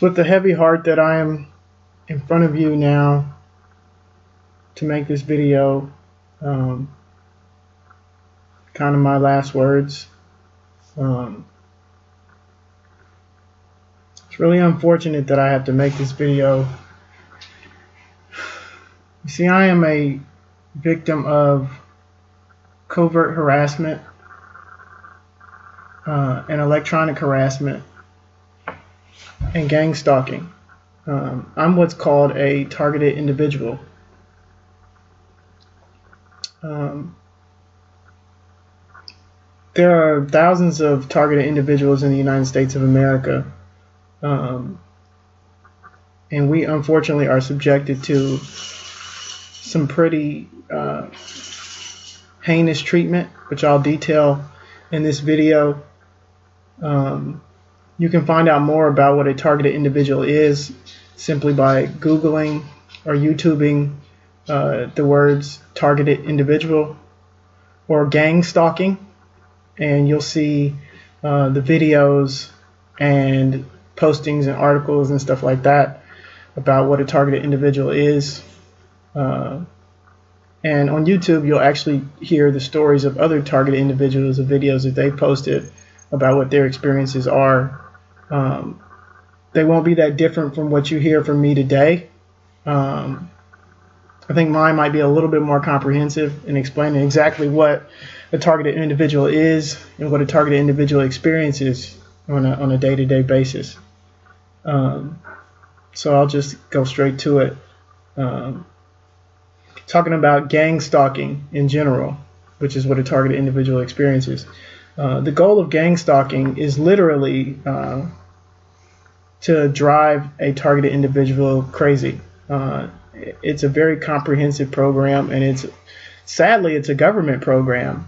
It's with the heavy heart that I am in front of you now to make this video. Kind of my last words. It's really unfortunate that I have to make this video. You see, I am a victim of covert harassment and electronic harassment and gang stalking. I'm what's called a targeted individual. There are thousands of targeted individuals in the United States of America, and we unfortunately are subjected to some pretty heinous treatment, which I'll detail in this video. You can find out more about what a targeted individual is simply by Googling or YouTubing the words targeted individual or gang stalking, and you'll see the videos and postings and articles and stuff like that about what a targeted individual is. And on YouTube, you'll actually hear the stories of other targeted individuals, the videos that they posted about what their experiences are. They won't be that different from what you hear from me today. I think mine might be a little bit more comprehensive in explaining exactly what a targeted individual is and what a targeted individual experiences on a day-to-day basis. So I'll just go straight to it. Talking about gang stalking in general, which is what a targeted individual experiences. The goal of gang stalking is literally to drive a targeted individual crazy. It's a very comprehensive program, and sadly it's a government program.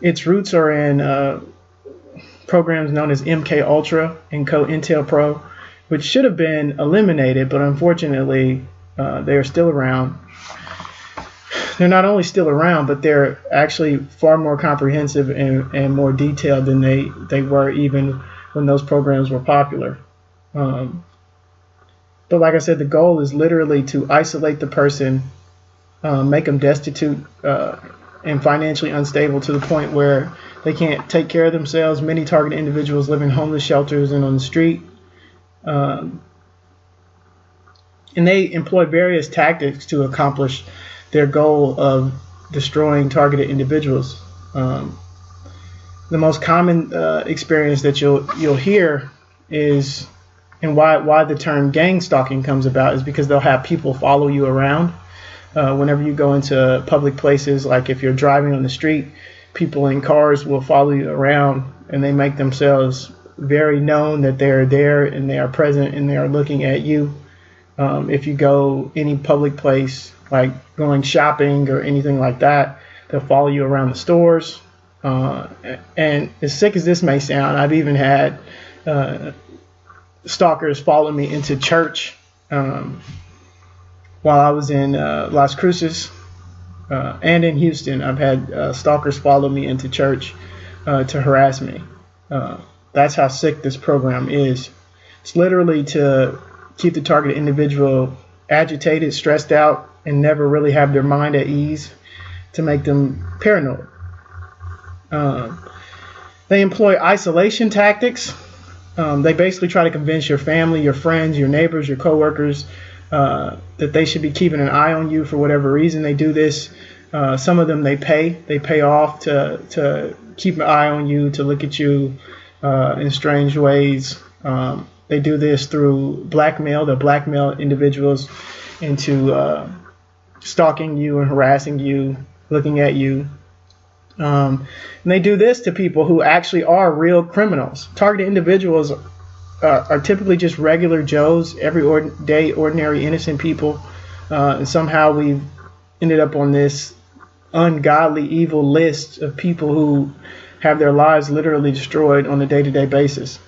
Its roots are in programs known as MK Ultra and COINTELPRO, which should have been eliminated, but unfortunately they are still around. They're not only still around, but they're actually far more comprehensive and more detailed than they were even when those programs were popular. But like I said, the goal is literally to isolate the person, make them destitute and financially unstable to the point where they can't take care of themselves. Many targeted individuals live in homeless shelters and on the street. And they employ various tactics to accomplish their goal of destroying targeted individuals. The most common experience that you'll hear is, and why the term gang stalking comes about, is because they'll have people follow you around. Whenever you go into public places, like if you're driving on the street, people in cars will follow you around, and they make themselves very known that they're there and they are present and they are looking at you. If you go any public place, like going shopping or anything like that, they'll follow you around the stores. And as sick as this may sound, I've even had stalkers follow me into church while I was in Las Cruces and in Houston. I've had stalkers follow me into church to harass me. That's how sick this program is. It's literally to keep the targeted individual agitated, stressed out, and never really have their mind at ease, to make them paranoid. They employ isolation tactics. They basically try to convince your family, your friends, your neighbors, your coworkers that they should be keeping an eye on you for whatever reason. They do this. Some of them they pay off to keep an eye on you, to look at you in strange ways. They do this through blackmail. They'll blackmail individuals into stalking you and harassing you, looking at you. And they do this to people who actually are real criminals. Targeted individuals are typically just regular Joes, everyday, ordinary, innocent people. And somehow we've ended up on this ungodly, evil list of people who have their lives literally destroyed on a day-to-day basis.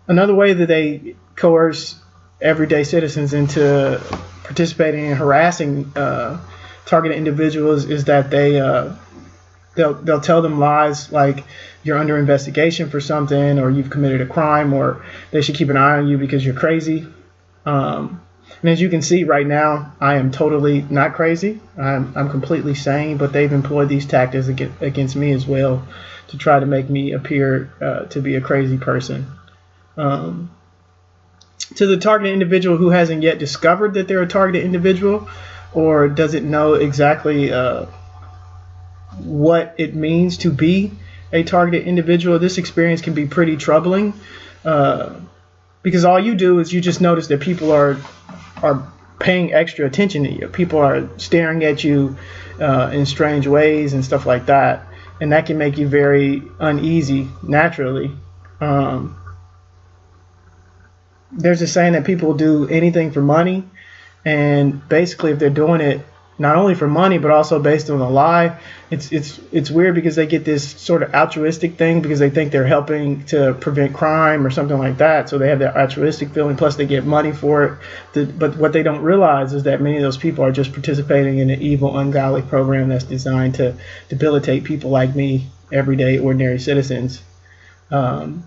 Another way that they coerce everyday citizens into participating in harassing targeted individuals is that they They'll tell them lies like you're under investigation for something, or you've committed a crime, or they should keep an eye on you because you're crazy. And as you can see right now, I am totally not crazy. I'm completely sane, but they've employed these tactics against me as well to try to make me appear to be a crazy person. To the targeted individual who hasn't yet discovered that they're a targeted individual, or doesn't know exactly what it means to be a targeted individual, this experience can be pretty troubling, because all you do is you just notice that people are paying extra attention to you. People are staring at you in strange ways and stuff like that, and that can make you very uneasy naturally. There's a saying that people do anything for money, and basically if they're doing it not only for money but also based on a lie, it's weird, because they get this sort of altruistic thing because they think they're helping to prevent crime or something like that, so they have that altruistic feeling, plus they get money for it. But what they don't realize is that many of those people are just participating in an evil, ungodly program that's designed to debilitate people like me, everyday ordinary citizens. And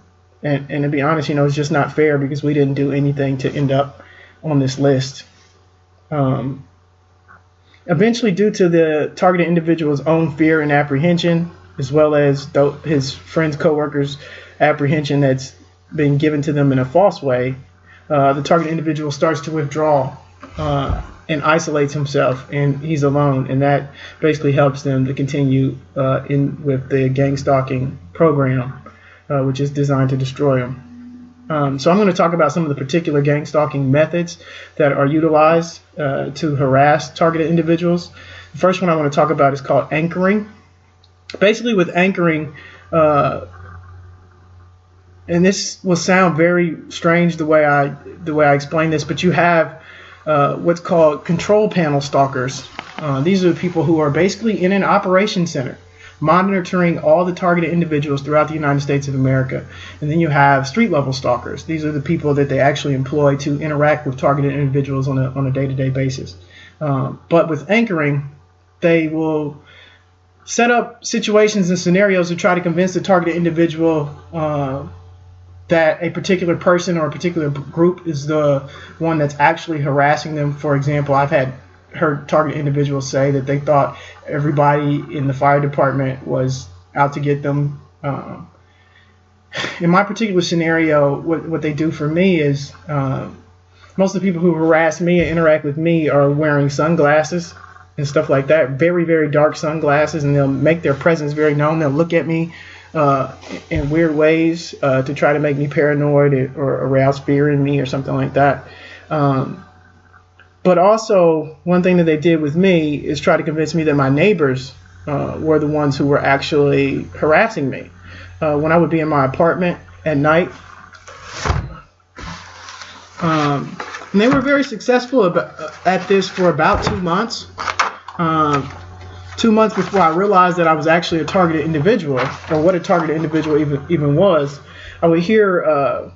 to be honest, it's just not fair, because we didn't do anything to end up on this list. Eventually, due to the targeted individual's own fear and apprehension, as well as his friends, coworkers' apprehension that's been given to them in a false way, the targeted individual starts to withdraw and isolates himself, and he's alone, and that basically helps them to continue with the gang stalking program, which is designed to destroy them. So I'm going to talk about some of the particular gang stalking methods that are utilized to harass targeted individuals. The first one I want to talk about is called anchoring. Basically, with anchoring, and this will sound very strange the way I explain this, but you have what's called control panel stalkers. These are the people who are basically in an operation center, monitoring all the targeted individuals throughout the United States of America. And then you have street level stalkers. These are the people that they actually employ to interact with targeted individuals on a day-to-day basis. But with anchoring, they will set up situations and scenarios to try to convince the targeted individual that a particular person or a particular group is the one that's actually harassing them. For example, I've heard targeted individuals say that they thought everybody in the fire department was out to get them. In my particular scenario, what they do for me is most of the people who harass me and interact with me are wearing sunglasses and stuff like that, very, very dark sunglasses, and they'll make their presence very known. They'll look at me in weird ways to try to make me paranoid or arouse fear in me or something like that. But also, one thing that they did with me is try to convince me that my neighbors were the ones who were actually harassing me. When I would be in my apartment at night, and they were very successful at this for about 2 months. 2 months before I realized that I was actually a targeted individual, or what a targeted individual even was. I would hear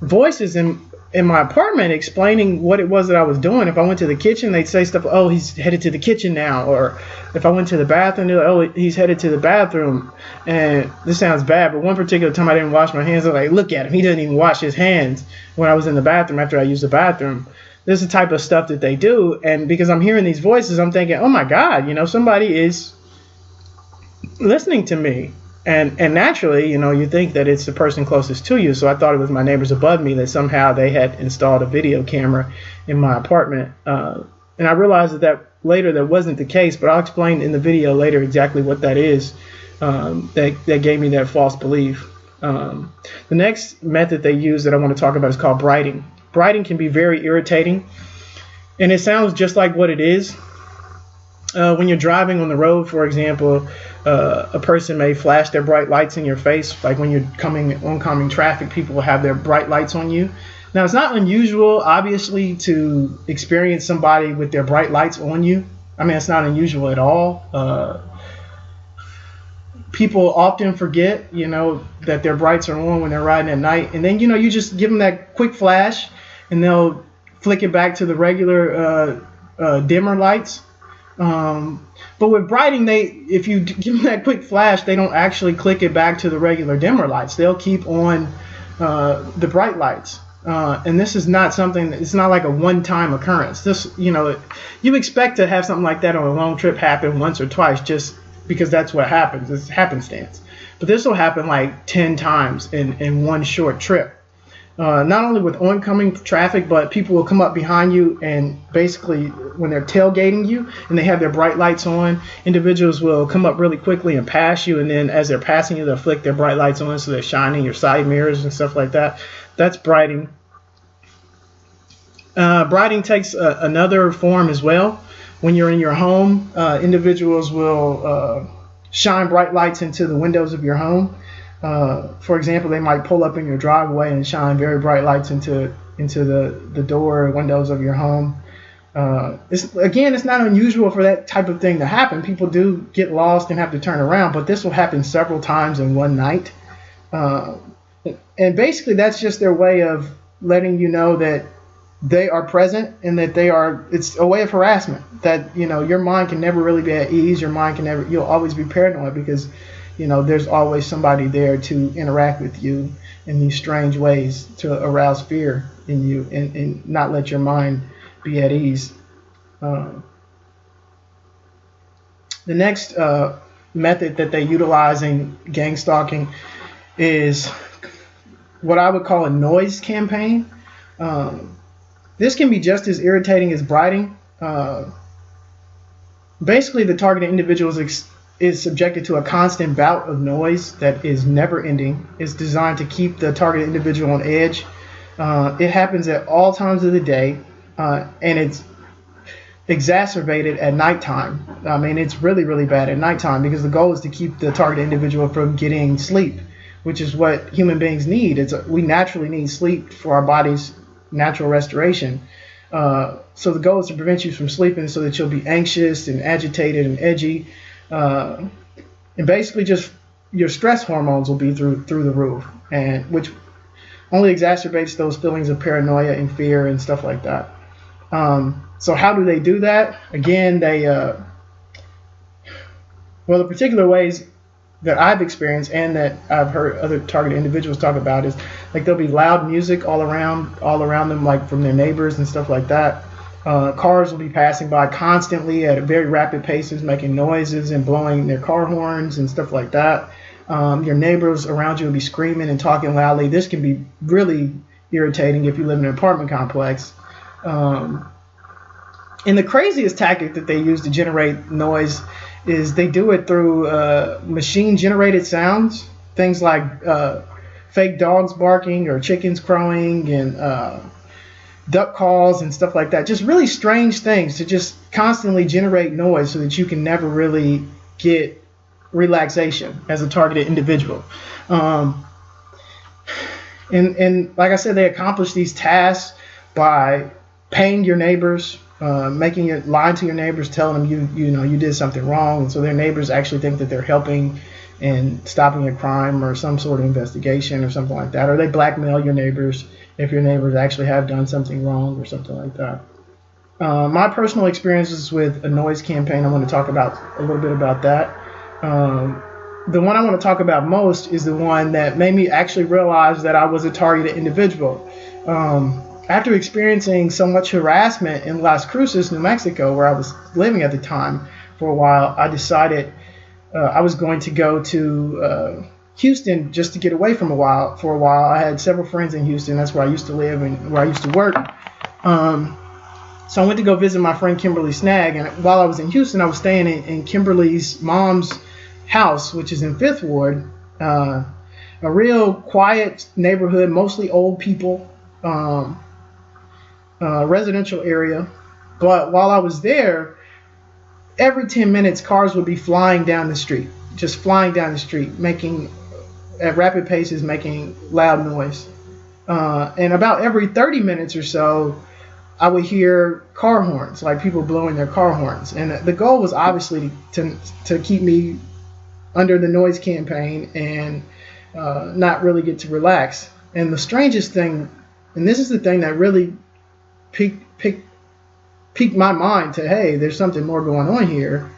voices in my apartment explaining what it was that I was doing. If I went to the kitchen, they'd say stuff, oh, he's headed to the kitchen now. Or if I went to the bathroom, they'd like, oh, he's headed to the bathroom. And this sounds bad, but one particular time I didn't wash my hands. They're like, look at him. He doesn't even wash his hands when I was in the bathroom after I used the bathroom. This is the type of stuff that they do. And because I'm hearing these voices, I'm thinking, oh, my God, somebody is listening to me. And naturally, you think that it's the person closest to you. So I thought it was my neighbors above me, that somehow they had installed a video camera in my apartment. And I realized that later that wasn't the case, but I'll explain in the video later exactly what that is that gave me that false belief. The next method they use that I want to talk about is called brighting. Brighting can be very irritating, and it sounds just like what it is. When you're driving on the road, for example, a person may flash their bright lights in your face. Like when you're oncoming traffic, people will have their bright lights on you. Now, it's not unusual, obviously, to experience somebody with their bright lights on you. I mean, it's not unusual at all. People often forget, that their brights are on when they're riding at night. And then, you just give them that quick flash, and they'll flick it back to the regular dimmer lights. But with brighting, if you give them that quick flash, they don't actually click it back to the regular dimmer lights. They'll keep on the bright lights. And this is not something, it's not like a one-time occurrence. This, you expect to have something like that on a long trip happen once or twice just because that's what happens. It's happenstance. But this will happen like 10 times in one short trip. Not only with oncoming traffic, but people will come up behind you and basically when they're tailgating you and they have their bright lights on, individuals will come up really quickly and pass you, and then as they're passing you, they'll flick their bright lights on so they're shining your side mirrors and stuff like that. That's brighting. Brighting takes another form as well. When you're in your home, individuals will shine bright lights into the windows of your home. For example, they might pull up in your driveway and shine very bright lights into the door or windows of your home. It's not unusual for that type of thing to happen. People do get lost and have to turn around, but this will happen several times in one night. And basically, that's just their way of letting you know that they are present and that it's a way of harassment, that, your mind can never really be at ease. Your mind you'll always be paranoid because, there's always somebody there to interact with you in these strange ways to arouse fear in you and not let your mind be at ease. The next method that they utilize in gang stalking is what I would call a noise campaign. This can be just as irritating as brighting. Basically, the targeted individual is subjected to a constant bout of noise that is never ending. It's designed to keep the targeted individual on edge. It happens at all times of the day, and it's exacerbated at nighttime. I mean, it's really, really bad at nighttime because the goal is to keep the targeted individual from getting sleep, which is what human beings need. We naturally need sleep for our body's natural restoration. So the goal is to prevent you from sleeping so that you'll be anxious and agitated and edgy. And basically just your stress hormones will be through the roof, and which only exacerbates those feelings of paranoia and fear and stuff like that. So how do they do that? Again, the particular ways that I've experienced and that I've heard other targeted individuals talk about is like there'll be loud music all around them, like from their neighbors and stuff like that. Cars will be passing by constantly at very rapid paces, making noises and blowing their car horns and stuff like that. Your neighbors around you will be screaming and talking loudly. This can be really irritating if you live in an apartment complex. And the craziest tactic that they use to generate noise is they do it through machine-generated sounds, things like fake dogs barking or chickens crowing and duck calls and stuff like that. Just really strange things to just constantly generate noise so that you can never really get relaxation as a targeted individual. And like I said, they accomplish these tasks by paying your neighbors, lying to your neighbors, telling them you did something wrong, and so their neighbors actually think that they're helping and stopping a crime or some sort of investigation or something like that. Or they blackmail your neighbors if your neighbors actually have done something wrong or something like that. My personal experiences with a noise campaign, I want to talk about a little bit about that. The one I want to talk about most is the one that made me actually realize that I was a targeted individual. After experiencing so much harassment in Las Cruces, New Mexico, where I was living at the time for a while, I decided I was going to go to Houston just to get away for a while. I had several friends in Houston. That's where I used to live and where I used to work. So I went to go visit my friend Kimberly Snag, and while I was in Houston, I was staying in Kimberly's mom's house, which is in Fifth Ward, a real quiet neighborhood, mostly old people, residential area. But while I was there, every 10 minutes, cars would be flying down the street, making at rapid paces, making loud noise. And about every 30 minutes or so, I would hear car horns, like people blowing their car horns. And the goal was obviously to keep me under the noise campaign and not really get to relax. And the strangest thing, and this is the thing that really piqued piqued my mind to, hey, there's something more going on here.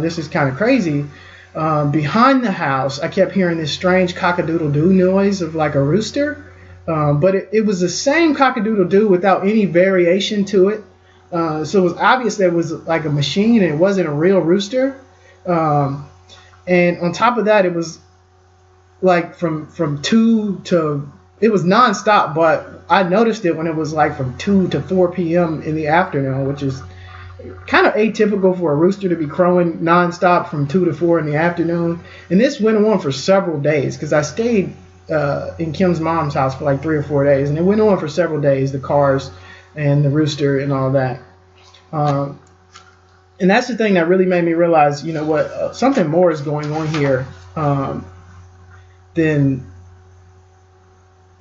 This is kind of crazy. Behind the house, I kept hearing this strange cock-a-doodle-doo noise of like a rooster. But it was the same cock-a-doodle-doo without any variation to it. So it was obvious that it was like a machine and it wasn't a real rooster. And on top of that, it was like from 2 to, it was nonstop, but I noticed it when it was like from 2 to 4 p.m. in the afternoon, which is kind of atypical for a rooster to be crowing nonstop from 2 to 4 in the afternoon. And this went on for several days because I stayed in Kim's mom's house for like 3 or 4 days, and it went on for several days, the cars and the rooster and all that. And that's the thing that really made me realize, you know what, something more is going on here than,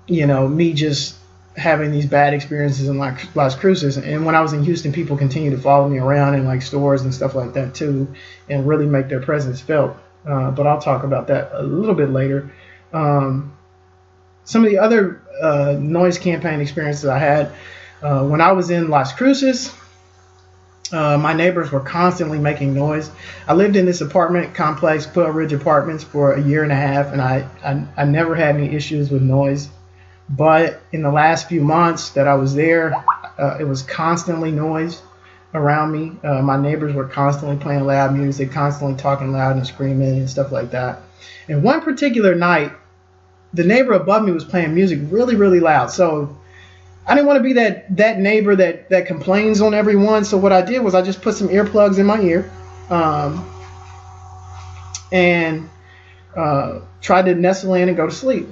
you know, me just having these bad experiences in like Las Cruces. And when I was in Houston, people continue to follow me around in like stores and stuff like that too, and really make their presence felt. But I'll talk about that a little bit later. Some of the other noise campaign experiences I had when I was in Las Cruces, my neighbors were constantly making noise. I lived in this apartment complex, Quail Ridge Apartments, for a year and a half, and I never had any issues with noise. But in the last few months that I was there, it was constantly noise around me. My neighbors were constantly playing loud music, constantly talking loud and screaming and stuff like that. And one particular night, the neighbor above me was playing music really, really loud. So I didn't want to be that neighbor that complains on everyone. So what I did was I just put some earplugs in my ear and tried to nestle in and go to sleep.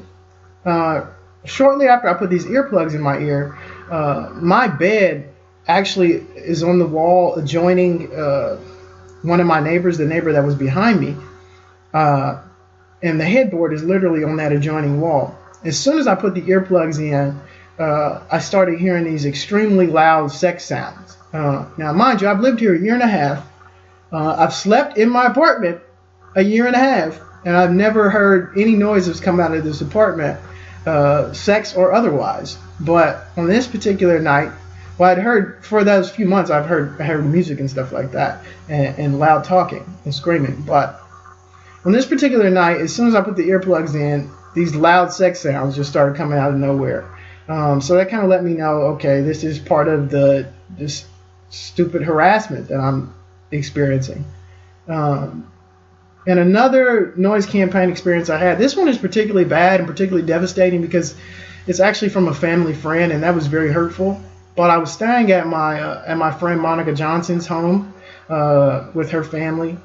Shortly after I put these earplugs in my ear, my bed actually is on the wall adjoining one of my neighbors, the neighbor that was behind me. And the headboard is literally on that adjoining wall. As soon as I put the earplugs in, I started hearing these extremely loud sex sounds. Now, mind you, I've lived here a year and a half. I've slept in my apartment a year and a half, and I've never heard any noises come out of this apartment, sex or otherwise. But on this particular night, well, I'd heard for those few months, I heard music and stuff like that, and loud talking and screaming. But on this particular night, as soon as I put the earplugs in, these loud sex sounds just started coming out of nowhere. So that kind of let me know, okay, this is part of this stupid harassment that I'm experiencing. And another noise campaign experience I had, this one is particularly bad and particularly devastating because it's actually from a family friend, and that was very hurtful. But I was staying at my friend Monica Johnson's home with her family.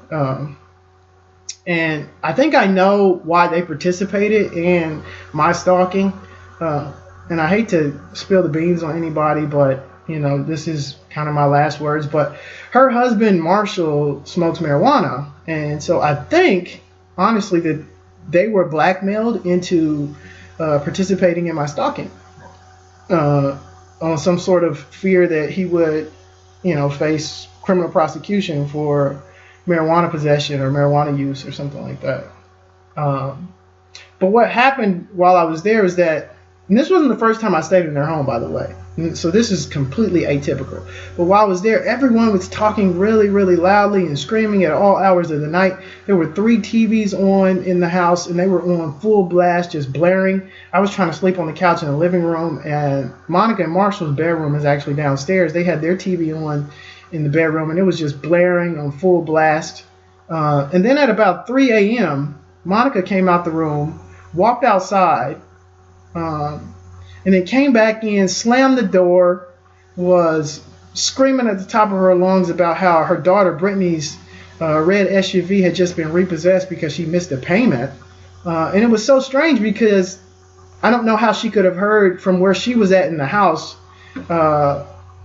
And I think I know why they participated in my stalking. And I hate to spill the beans on anybody, but, you know, this is kind of my last words. But her husband, Marshall, smokes marijuana. And so I think, honestly, that they were blackmailed into participating in my stalking on some sort of fear that he would, you know, face criminal prosecution for marijuana possession or marijuana use or something like that. But what happened while I was there is that, and this wasn't the first time I stayed in their home, by the way, so this is completely atypical. But while I was there, everyone was talking really, really loudly and screaming at all hours of the night. There were 3 TVs on in the house, and they were on full blast, just blaring. I was trying to sleep on the couch in the living room, and Monica and Marshall's bedroom is actually downstairs. They had their TV on in the bedroom, and it was just blaring on full blast. And then at about 3 a.m., Monica came out the room, walked outside, and then came back in, slammed the door, was screaming at the top of her lungs about how her daughter Brittany's red SUV had just been repossessed because she missed a payment. And it was so strange because I don't know how she could have heard from where she was at in the house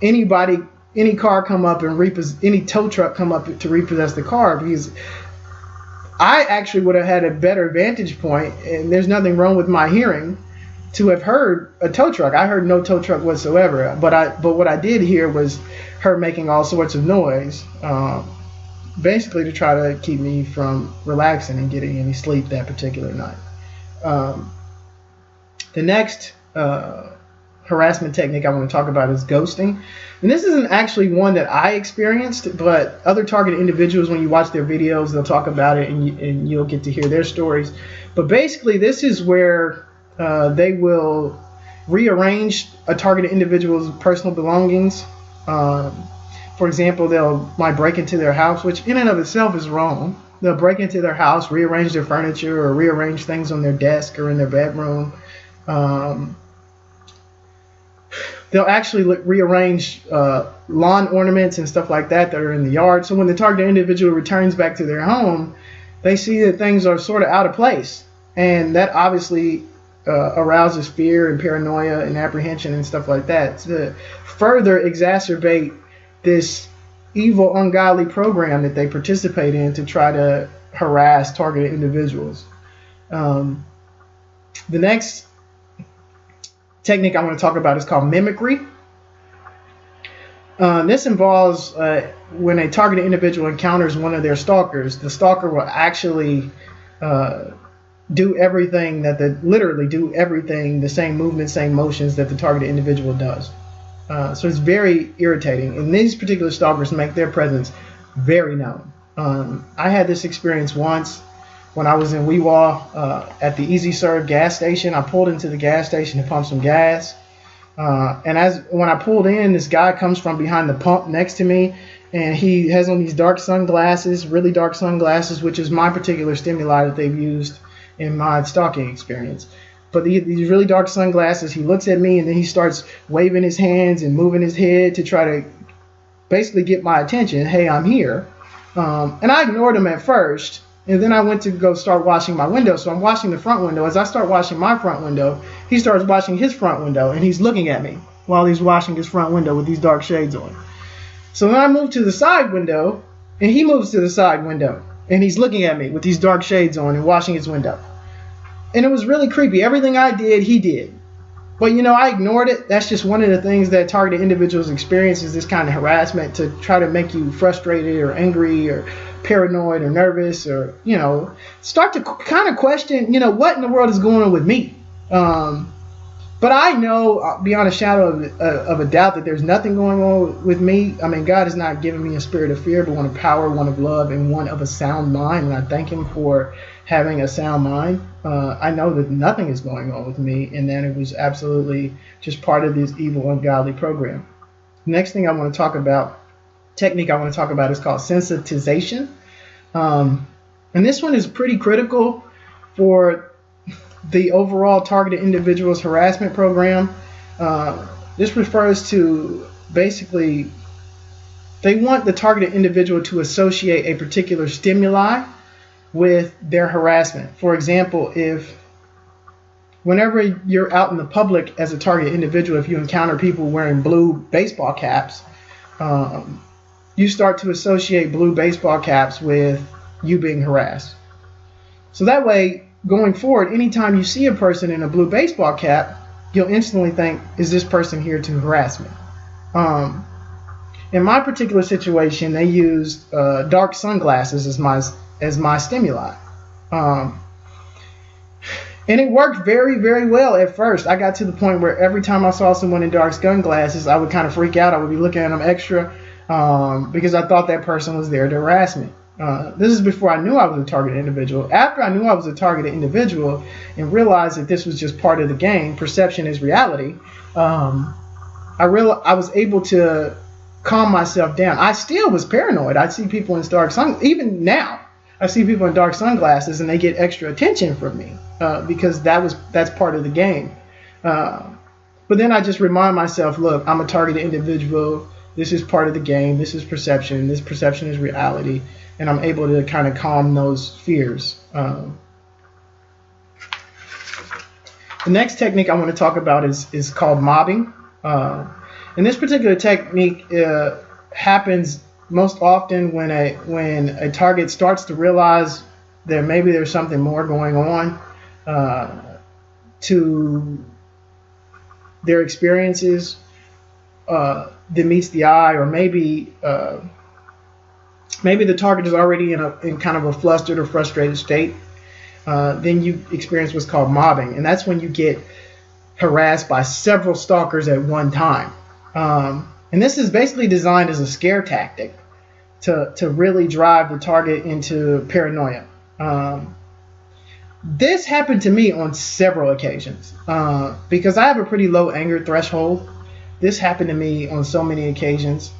any car come up and any tow truck come up to repossess the car, because I actually would have had a better vantage point, and there's nothing wrong with my hearing, to have heard a tow truck. I heard no tow truck whatsoever, but what I did hear was her making all sorts of noise, basically to try to keep me from relaxing and getting any sleep that particular night. The next harassment technique I want to talk about is ghosting. And this isn't actually one that I experienced, but other targeted individuals, when you watch their videos, they'll talk about it, and you'll get to hear their stories. But basically, this is where they will rearrange a targeted individual's personal belongings. For example, might break into their house, which in and of itself is wrong. They'll break into their house, rearrange their furniture, or rearrange things on their desk or in their bedroom. They'll actually rearrange lawn ornaments and stuff like that are in the yard. So when the targeted individual returns back to their home, they see that things are sort of out of place. And that obviously arouses fear and paranoia and apprehension and stuff like that to further exacerbate this evil, ungodly program that they participate in to try to harass targeted individuals. The next technique I want to talk about is called mimicry. This involves when a targeted individual encounters one of their stalkers, the stalker will actually do everything literally do everything, the same movements, same motions that the targeted individual does. So it's very irritating. And these particular stalkers make their presence very known. I had this experience once when I was in Weewa at the Easy Serve gas station. I pulled into the gas station to pump some gas. And when I pulled in, this guy comes from behind the pump next to me, and he has on these dark sunglasses, really dark sunglasses, which is my particular stimuli that they've used in my stalking experience. But these really dark sunglasses, he looks at me, and then he starts waving his hands and moving his head to try to basically get my attention. Hey, I'm here. And I ignored him at first, and then I went to go start washing my window. So I'm washing the front window. As I start washing my front window, he starts washing his front window, and he's looking at me while he's washing his front window with these dark shades on. So then I move to the side window, and he moves to the side window, and he's looking at me with these dark shades on and washing his window. And it was really creepy. Everything I did, he did. But, I ignored it. That's just one of the things that targeted individuals experience, is this kind of harassment to try to make you frustrated or angry or paranoid or nervous, or, start to kind of question, what in the world is going on with me. But I know beyond a shadow of a doubt that there's nothing going on with me. I mean, God has not given me a spirit of fear, but one of power, one of love, and one of a sound mind. And I thank him for having a sound mind. I know that nothing is going on with me, and that it was absolutely just part of this evil, ungodly program. Next thing I want to talk about, technique I want to talk about, is called sensitization. And this one is pretty critical for the overall targeted individuals harassment program. This refers to basically they want the targeted individual to associate a particular stimuli with their harassment. For example, whenever you're out in the public as a target individual, if you encounter people wearing blue baseball caps, you start to associate blue baseball caps with you being harassed. So that way, going forward, anytime you see a person in a blue baseball cap, you'll instantly think, is this person here to harass me? In my particular situation, they used dark sunglasses as my stimuli. And it worked very, very well at first. I got to the point where every time I saw someone in dark sunglasses, I would kind of freak out. I would be looking at them extra because I thought that person was there to harass me. This is before I knew I was a targeted individual. After I knew I was a targeted individual and realized that this was just part of the game, perception is reality, I was able to calm myself down. I still was paranoid. I'd see people in dark sunglasses. Even now, I see people in dark sunglasses and they get extra attention from me because that's part of the game. But then I just remind myself, look, I'm a targeted individual. This is part of the game. This is perception. This perception is reality. And I'm able to kind of calm those fears. The next technique I want to talk about is called mobbing. And this particular technique happens most often when a target starts to realize that maybe there's something more going on to their experiences that meets the eye, or maybe the target is already in kind of a flustered or frustrated state. Then you experience what's called mobbing, and that's when you get harassed by several stalkers at one time. And this is basically designed as a scare tactic to really drive the target into paranoia. This happened to me on several occasions because I have a pretty low anger threshold. This happened to me on so many occasions.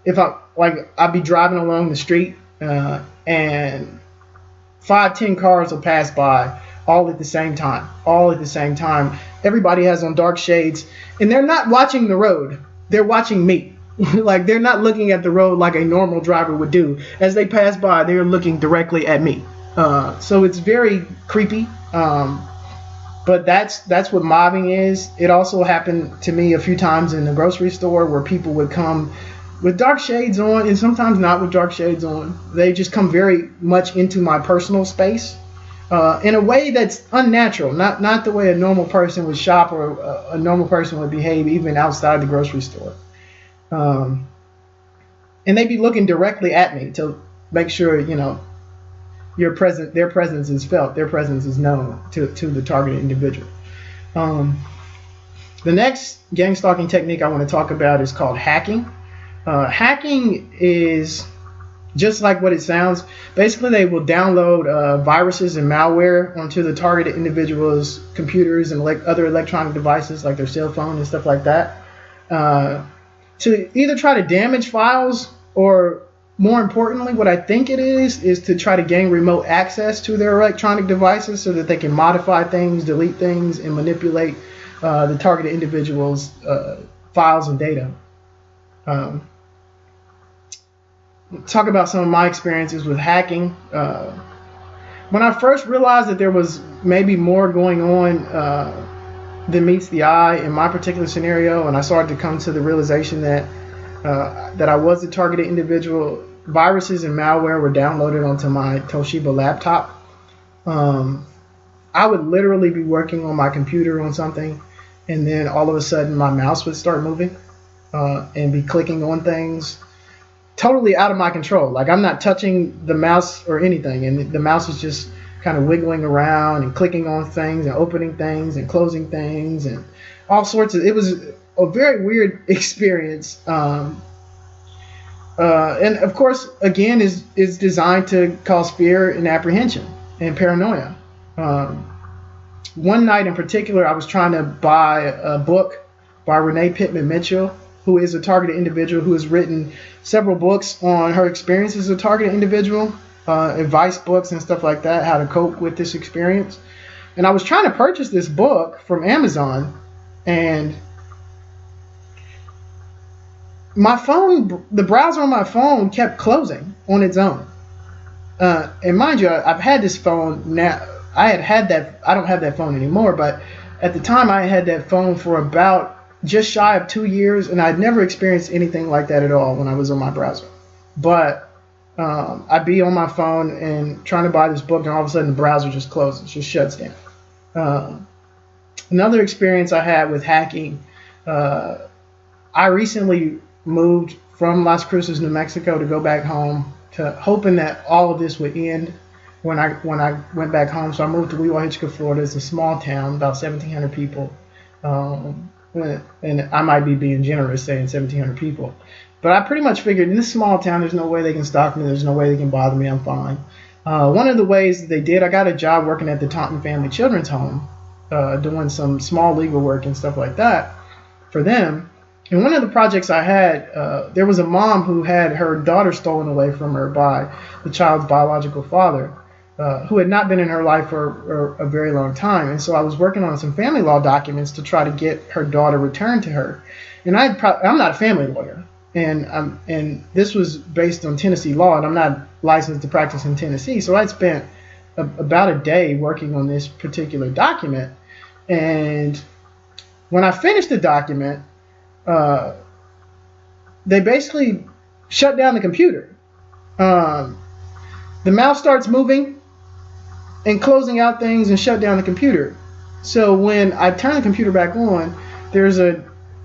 If I'd be driving along the street and 5-10 cars will pass by all at the same time. Everybody has on dark shades, and they're not watching the road. They're watching me. Like, they're not looking at the road like a normal driver would do. As they pass by, they're looking directly at me. So it's very creepy. But that's what mobbing is. It also happened to me a few times in the grocery store where people would come with dark shades on, and sometimes not with dark shades on. They just come very much into my personal space in a way that's unnatural, not the way a normal person would shop or a normal person would behave even outside the grocery store. And they'd be looking directly at me to make sure, their presence is felt, their presence is known to the targeted individual. The next gang stalking technique I want to talk about is called hacking. Hacking is just like what it sounds. Basically, they will download viruses and malware onto the targeted individual's computers and other electronic devices like their cell phone and stuff like that to either try to damage files or, more importantly, what I think it is to try to gain remote access to their electronic devices so that they can modify things, delete things, and manipulate the targeted individual's files and data. Talk about some of my experiences with hacking. When I first realized that there was maybe more going on than meets the eye in my particular scenario, and I started to come to the realization that I was a targeted individual, viruses and malware were downloaded onto my Toshiba laptop. I would literally be working on my computer on something, and then all of a sudden my mouse would start moving and be clicking on things totally out of my control. Like, I'm not touching the mouse or anything, and the mouse is just kind of wiggling around and clicking on things and opening things and closing things and all sorts of. It was a very weird experience. And of course, again, is designed to cause fear and apprehension and paranoia. One night in particular, I was trying to buy a book by Renee Pittman Mitchell, who is a targeted individual who has written several books on her experience as a targeted individual, advice books and stuff like that, how to cope with this experience. And I was trying to purchase this book from Amazon, and my phone, the browser on my phone kept closing on its own. And mind you, I've had this phone now. I had that. I don't have that phone anymore, but at the time I had that phone for about just shy of 2 years, and I'd never experienced anything like that at all when I was on my browser. But I'd be on my phone and trying to buy this book, and all of a sudden the browser just closes, just shuts down. Another experience I had with hacking, I recently moved from Las Cruces, New Mexico to go back home, hoping that all of this would end when I went back home. So I moved to Weehawken, Florida. It's a small town, about 1,700 people. And I might be being generous saying 1,700 people. But I pretty much figured in this small town, there's no way they can stalk me. There's no way they can bother me. I'm fine. One of the ways that they did, I got a job working at the Taunton Family Children's Home, doing some small legal work and stuff like that for them. And one of the projects I had, there was a mom who had her daughter stolen away from her by the child's biological father, who had not been in her life for a very long time. And so I was working on some family law documents to try to get her daughter returned to her. And I'm not a family lawyer. And this was based on Tennessee law, and I'm not licensed to practice in Tennessee. So I'd spent about a day working on this particular document. And when I finished the document, they basically shut down the computer. The mouse starts moving and closing out things and shut down the computer. So when I turn the computer back on,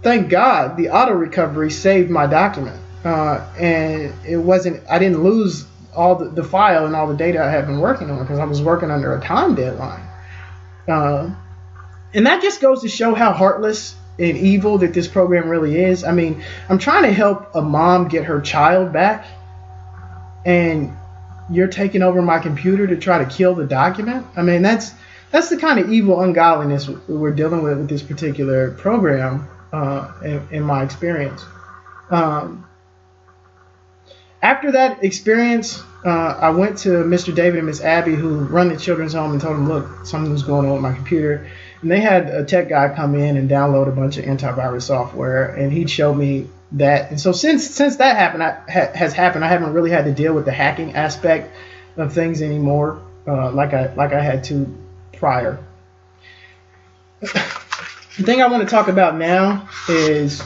thank God, the auto recovery saved my document. And I didn't lose all the file and all the data I had been working on because I was working under a time deadline. Uh, and that just goes to show how heartless and evil that this program really is. I mean, I'm trying to help a mom get her child back, and you're taking over my computer to try to kill the document. I mean, that's the kind of evil ungodliness we're dealing with this particular program, in my experience. After that experience, I went to Mr. David and Miss Abby, who run the children's home, and told them, look, something was going on with my computer. And they had a tech guy come in and download a bunch of antivirus software, and he'd show me that. And so since that happened, has happened, I haven't really had to deal with the hacking aspect of things anymore, like I had to prior. The thing I want to talk about now is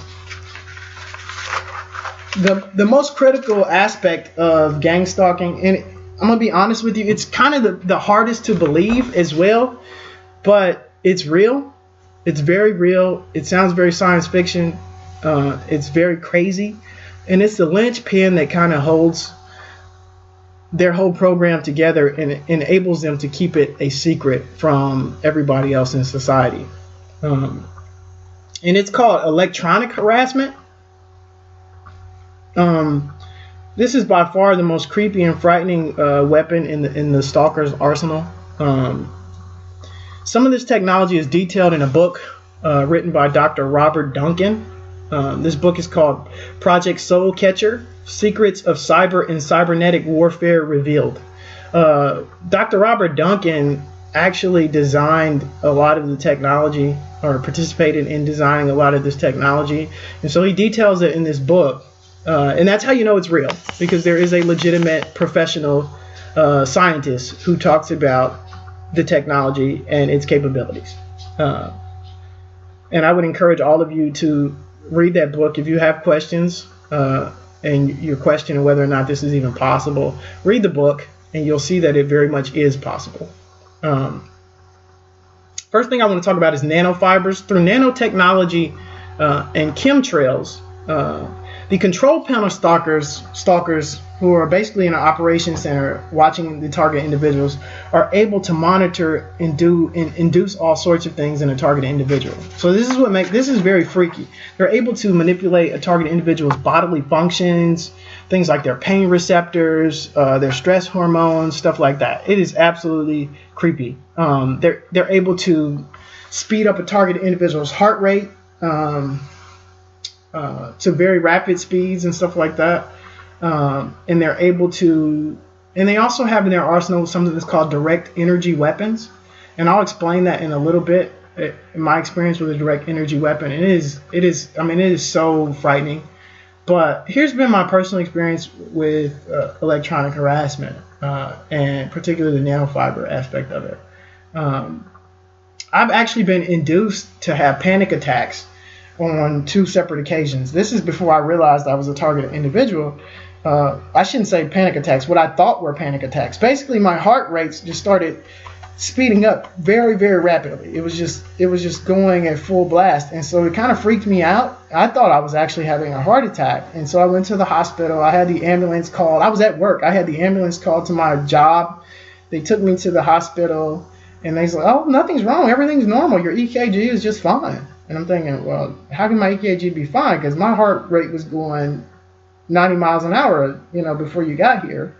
the most critical aspect of gang stalking. And I'm gonna be honest with you, it's kind of the hardest to believe as well, but it's real. It's very real. It sounds very science fiction. It's very crazy, and it's the linchpin that kind of holds their whole program together and enables them to keep it a secret from everybody else in society. And it's called electronic harassment. This is by far the most creepy and frightening weapon in the stalker's arsenal. Some of this technology is detailed in a book written by Dr. Robert Duncan. This book is called Project Soul Catcher: Secrets of Cyber and Cybernetic Warfare Revealed. Dr. Robert Duncan actually designed a lot of the technology, or participated in designing a lot of this technology. And so he details it in this book. And that's how you know it's real, because there is a legitimate professional scientist who talks about the technology and its capabilities. And I would encourage all of you to read that book. If you have questions and you're questioning whether or not this is even possible, read the book and you'll see that it very much is possible. First thing I want to talk about is nanofibers. Through nanotechnology and chemtrails, the control panel stalkers who are basically in an operations center watching the target individuals are able to monitor and induce all sorts of things in a target individual. So this is very freaky. They're able to manipulate a target individual's bodily functions, things like their pain receptors, their stress hormones, stuff like that. It is absolutely creepy. They're able to speed up a target individual's heart rate to very rapid speeds and stuff like that. And they're able to, and they also have in their arsenal something that's called direct energy weapons. And I'll explain that in a little bit. In my experience with a direct energy weapon, it is so frightening. But here's been my personal experience with electronic harassment, and particularly the nanofiber aspect of it. I've actually been induced to have panic attacks on 2 separate occasions. This is before I realized I was a targeted individual. I shouldn't say panic attacks, what I thought were panic attacks. Basically, my heart rates just started speeding up very, very rapidly. It was just going at full blast. And so it kind of freaked me out. I thought I was actually having a heart attack. And so I went to the hospital. I had the ambulance called. I was at work. I had the ambulance called to my job. They took me to the hospital, and they said, oh, nothing's wrong. Everything's normal. Your EKG is just fine. And I'm thinking, well, how can my EKG be fine? Because my heart rate was going 90 miles an hour, before you got here.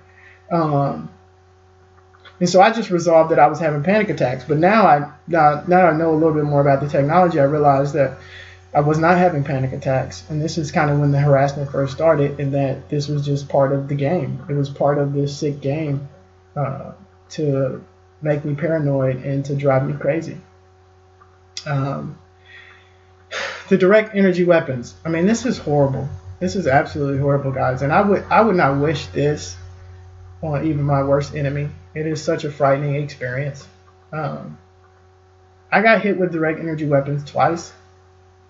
And so I just resolved that I was having panic attacks. But now I know a little bit more about the technology. I realized that I was not having panic attacks. And this is kind of when the harassment first started, and that this was just part of the game. It was part of this sick game to make me paranoid and to drive me crazy. The direct energy weapons. I mean, this is horrible. This is absolutely horrible, guys. And I would not wish this on even my worst enemy. It is such a frightening experience. I got hit with direct energy weapons twice.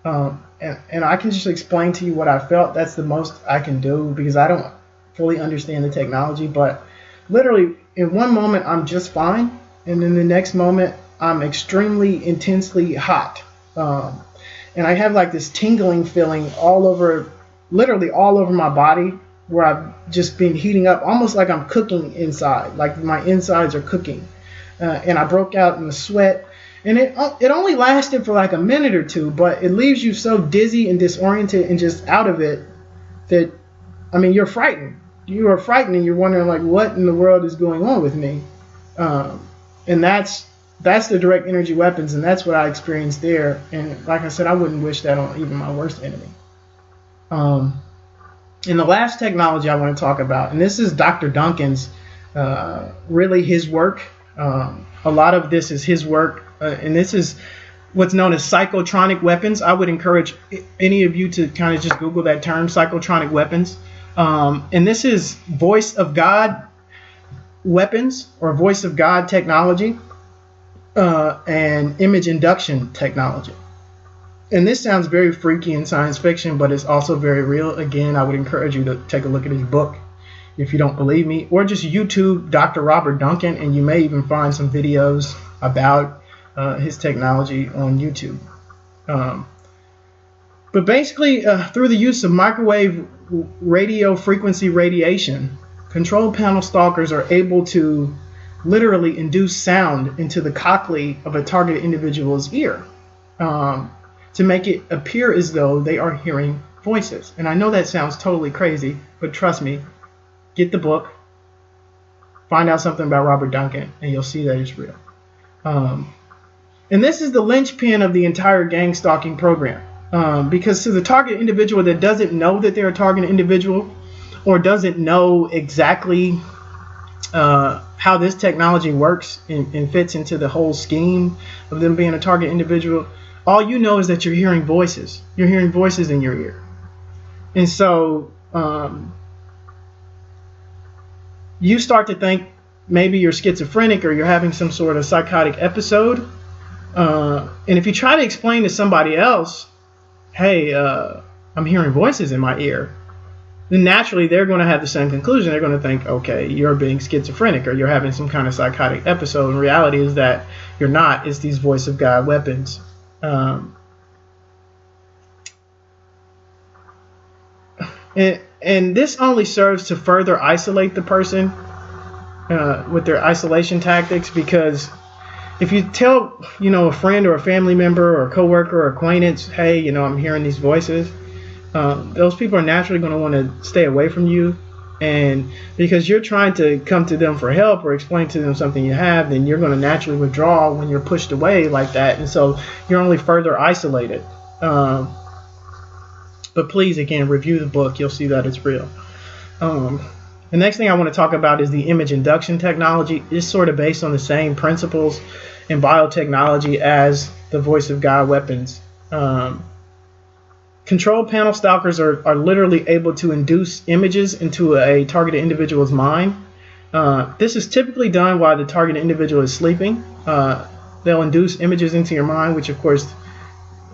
And I can just explain to you what I felt. That's the most I can do, because I don't fully understand the technology. But literally, in one moment, I'm just fine. And then the next moment, I'm extremely intensely hot. And I have like this tingling feeling literally all over my body, where I've just been heating up, almost like I'm cooking inside, like my insides are cooking. And I broke out in a sweat, And it only lasted for like a minute or two, but it leaves you so dizzy and disoriented and just out of it that, I mean, you're frightened. You are frightened and you're wondering, like, what in the world is going on with me? And that's the direct energy weapons, and that's what I experienced there. And like I said, I wouldn't wish that on even my worst enemy. And the last technology I want to talk about, and this is Dr. Duncan's, really his work. A lot of this is his work, and this is what's known as psychotronic weapons. I would encourage any of you to kind of just Google that term, psychotronic weapons. And this is voice of God weapons, or voice of God technology, and image induction technology. And this sounds very freaky in science fiction, but it's also very real. Again, I would encourage you to take a look at his book if you don't believe me, or just YouTube Dr. Robert Duncan, and you may even find some videos about his technology on YouTube. But basically, through the use of microwave radio frequency radiation, control panel stalkers are able to literally induce sound into the cochlea of a targeted individual's ear, to make it appear as though they are hearing voices. And I know that sounds totally crazy, but trust me, get the book, find out something about Robert Duncan, and you'll see that it's real. And this is the linchpin of the entire gang stalking program. Because to the target individual that doesn't know that they're a target individual, or doesn't know exactly how this technology works and fits into the whole scheme of them being a target individual, all you know is that you're hearing voices. You're hearing voices in your ear. And so you start to think maybe you're schizophrenic or you're having some sort of psychotic episode. And if you try to explain to somebody else, hey, I'm hearing voices in my ear, then naturally they're going to have the same conclusion. They're going to think, okay, you're being schizophrenic or you're having some kind of psychotic episode. And reality is that you're not. It's these voice of God weapons. And this only serves to further isolate the person with their isolation tactics, because if you tell, a friend or a family member or a coworker or acquaintance, hey, I'm hearing these voices, those people are naturally going to want to stay away from you. And because you're trying to come to them for help or explain to them something you have, then you're going to naturally withdraw when you're pushed away like that. And so you're only further isolated. But please, again, review the book. You'll see that it's real. The next thing I want to talk about is the image induction technology. It's sort of based on the same principles in biotechnology as the voice of God weapons. Control panel stalkers are literally able to induce images into a targeted individual's mind. This is typically done while the targeted individual is sleeping. They'll induce images into your mind, which of course,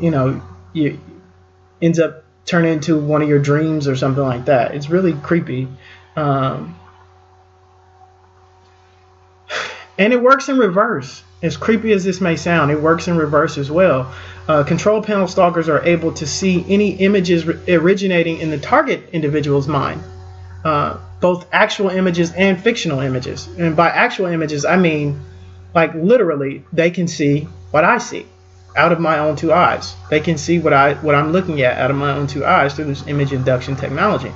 ends up turning into one of your dreams or something like that. It's really creepy. And it works in reverse. As creepy as this may sound, it works in reverse as well. Control panel stalkers are able to see any images originating in the target individual's mind, both actual images and fictional images. And by actual images, I mean, like literally, they can see what I see out of my own two eyes. They can see what I'm looking at out of my own two eyes through this image induction technology.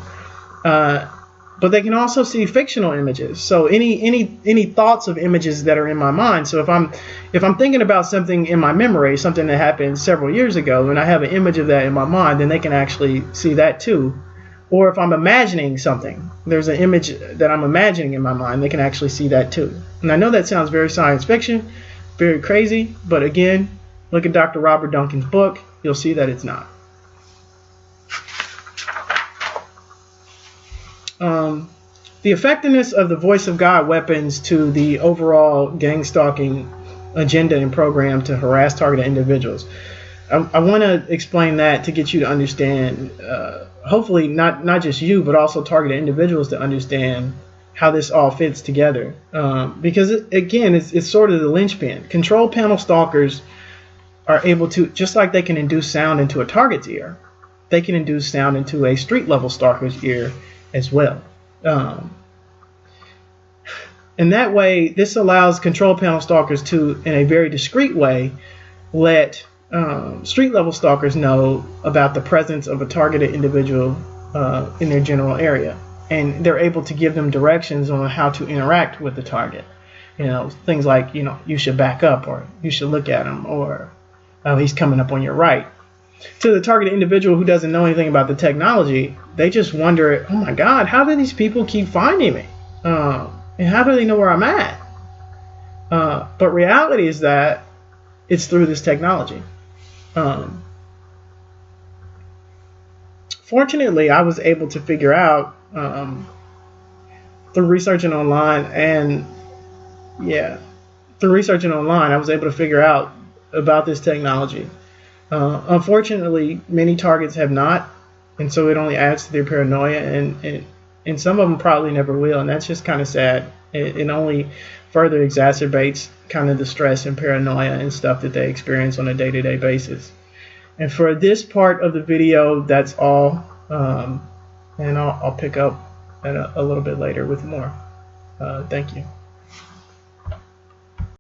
But they can also see fictional images. So any thoughts of images that are in my mind. So if I'm thinking about something in my memory, something that happened several years ago, and I have an image of that in my mind, then they can actually see that too. Or if I'm imagining something, there's an image that I'm imagining in my mind, they can actually see that too. And I know that sounds very science fiction, very crazy, but again, look at Dr. Robert Duncan's book. You'll see that it's not. The effectiveness of the voice of God weapons to the overall gang stalking agenda and program to harass targeted individuals. I want to explain that to get you to understand, hopefully not just you, but also targeted individuals to understand how this all fits together. Because it's sort of the linchpin. Control panel stalkers are able to, just like they can induce sound into a target's ear, they can induce sound into a street level stalker's ear as well. And that way, this allows control panel stalkers to, in a very discreet way, let street level stalkers know about the presence of a targeted individual in their general area. And they're able to give them directions on how to interact with the target. You know, things like, you know, you should back up, or you should look at him, or he's coming up on your right. To the targeted individual who doesn't know anything about the technology, they just wonder, oh my God, how do these people keep finding me? And how do they know where I'm at? But reality is that it's through this technology. Fortunately, I was able to figure out through researching online, I was able to figure out about this technology. Unfortunately, many targets have not, and so it only adds to their paranoia, and some of them probably never will, and that's just kind of sad. It only further exacerbates kind of the stress and paranoia and stuff that they experience on a day-to-day basis. And for this part of the video, that's all, and I'll pick up a little bit later with more. Thank you.